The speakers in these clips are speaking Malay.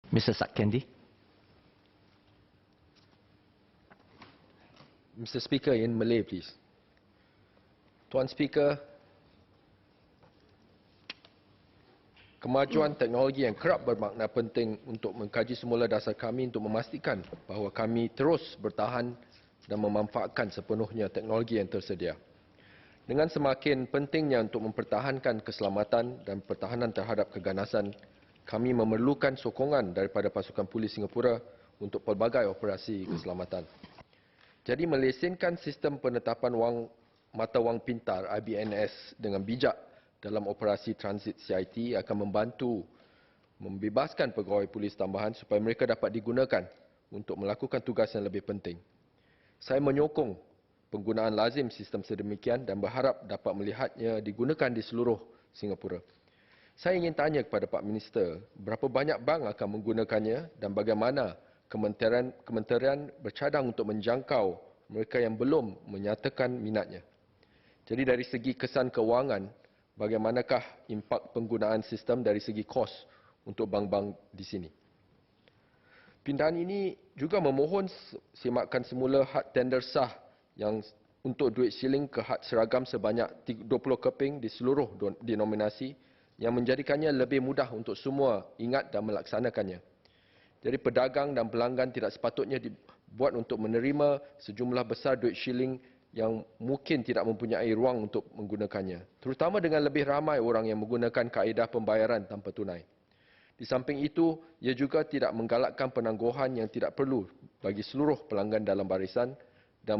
Mr. Sakkendi. Mr. Speaker, in Malay, please. Tuan Speaker, kemajuan teknologi yang kerap bermakna penting untuk mengkaji semula dasar kami untuk memastikan bahawa kami terus bertahan dan memanfaatkan sepenuhnya teknologi yang tersedia. Dengan semakin pentingnya untuk mempertahankan keselamatan dan pertahanan terhadap keganasan, kami memerlukan sokongan daripada pasukan polis Singapura untuk pelbagai operasi keselamatan. Jadi melesenkan sistem penetapan mata wang pintar IBNS dengan bijak dalam operasi transit CIT akan membantu membebaskan pegawai polis tambahan supaya mereka dapat digunakan untuk melakukan tugas yang lebih penting. Saya menyokong penggunaan lazim sistem sedemikian dan berharap dapat melihatnya digunakan di seluruh Singapura. Saya ingin tanya kepada Pak Minister, berapa banyak bank akan menggunakannya dan bagaimana kementerian bercadang untuk menjangkau mereka yang belum menyatakan minatnya. Jadi dari segi kesan kewangan, bagaimanakah impak penggunaan sistem dari segi kos untuk bank-bank di sini? Pindahan ini juga memohon semakan semula had tender sah yang untuk duit siling ke had seragam sebanyak 20 keping di seluruh denominasi yang menjadikannya lebih mudah untuk semua ingat dan melaksanakannya. Jadi pedagang dan pelanggan tidak sepatutnya dibuat untuk menerima sejumlah besar duit shilling yang mungkin tidak mempunyai ruang untuk menggunakannya. Terutama dengan lebih ramai orang yang menggunakan kaedah pembayaran tanpa tunai. Di samping itu, ia juga tidak menggalakkan penangguhan yang tidak perlu bagi seluruh pelanggan dalam barisan dan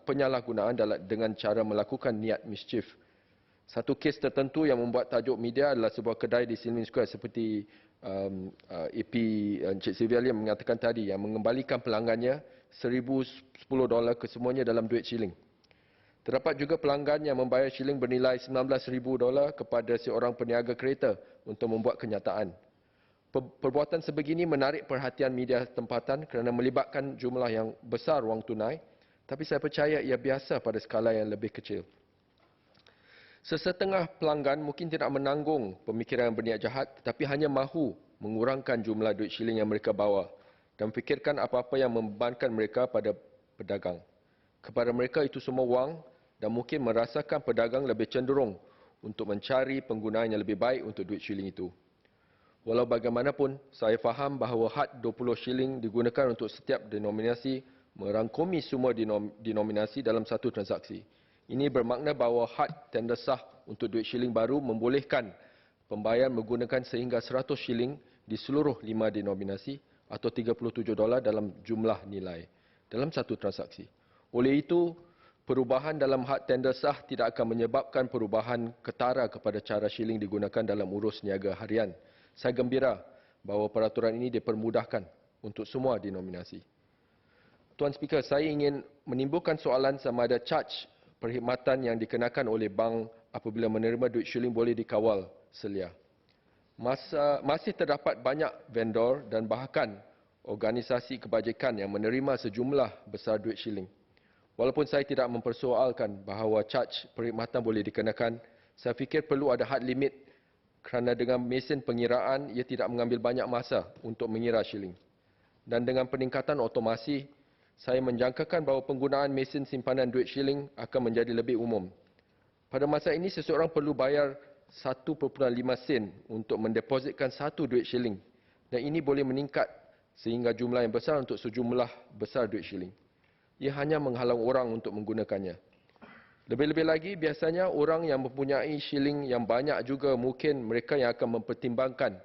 penyalahgunaan dengan cara melakukan niat mischief. Satu kes tertentu yang membuat tajuk media adalah sebuah kedai di Silmin Square seperti AP Encik Sylvia yang mengatakan tadi yang mengembalikan pelanggannya $1,010 kesemuanya dalam duit shilling. Terdapat juga pelanggan yang membayar shilling bernilai $19,000 kepada seorang peniaga kereta untuk membuat kenyataan. Perbuatan sebegini menarik perhatian media tempatan kerana melibatkan jumlah yang besar wang tunai, tapi saya percaya ia biasa pada skala yang lebih kecil. Sesetengah pelanggan mungkin tidak menanggung pemikiran yang berniat jahat tetapi hanya mahu mengurangkan jumlah duit shilling yang mereka bawa dan fikirkan apa-apa yang membebankan mereka pada pedagang. Kepada mereka itu semua wang dan mungkin merasakan pedagang lebih cenderung untuk mencari penggunaan yang lebih baik untuk duit shilling itu. Walau bagaimanapun, saya faham bahawa had 20 shilling digunakan untuk setiap denominasi merangkumi semua denominasi dalam satu transaksi. Ini bermakna bahawa had tender sah untuk duit shilling baru membolehkan pembayaran menggunakan sehingga 100 shilling di seluruh 5 denominasi atau $37 dalam jumlah nilai dalam satu transaksi. Oleh itu, perubahan dalam had tender sah tidak akan menyebabkan perubahan ketara kepada cara shilling digunakan dalam urus niaga harian. Saya gembira bahawa peraturan ini dipermudahkan untuk semua denominasi. Tuan Speaker, saya ingin menimbulkan soalan sama ada charge perkhidmatan yang dikenakan oleh bank apabila menerima duit shilling boleh dikawal selia. Masih terdapat banyak vendor dan bahkan organisasi kebajikan yang menerima sejumlah besar duit shilling. Walaupun saya tidak mempersoalkan bahawa charge perkhidmatan boleh dikenakan, saya fikir perlu ada had limit kerana dengan mesin pengiraan ia tidak mengambil banyak masa untuk mengira shilling. Dan dengan peningkatan otomasi, saya menjangkakan bahawa penggunaan mesin simpanan duit shilling akan menjadi lebih umum. Pada masa ini, seseorang perlu bayar 1.5 sen untuk mendepositkan satu duit shilling dan ini boleh meningkat sehingga jumlah yang besar untuk sejumlah besar duit shilling. Ia hanya menghalang orang untuk menggunakannya. Lebih-lebih lagi, biasanya orang yang mempunyai shilling yang banyak juga mungkin mereka yang akan mempertimbangkan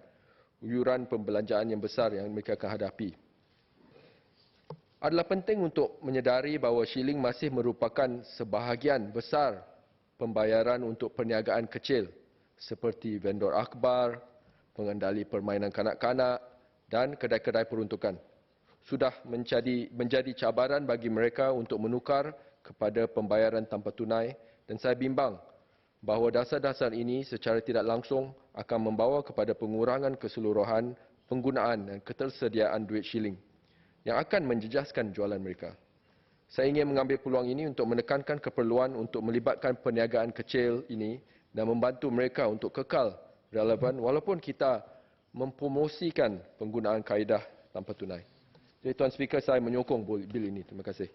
iuran pembelanjaan yang besar yang mereka akan hadapi. Adalah penting untuk menyedari bahawa shilling masih merupakan sebahagian besar pembayaran untuk perniagaan kecil seperti vendor akhbar, pengendali permainan kanak-kanak dan kedai-kedai peruntukan. Sudah menjadi cabaran bagi mereka untuk menukar kepada pembayaran tanpa tunai dan saya bimbang bahawa dasar-dasar ini secara tidak langsung akan membawa kepada pengurangan keseluruhan penggunaan dan ketersediaan duit shilling yang akan menjejaskan jualan mereka. Saya ingin mengambil peluang ini untuk menekankan keperluan untuk melibatkan perniagaan kecil ini dan membantu mereka untuk kekal relevan walaupun kita mempromosikan penggunaan kaedah tanpa tunai. Jadi Tuan Speaker, saya menyokong bil ini. Terima kasih.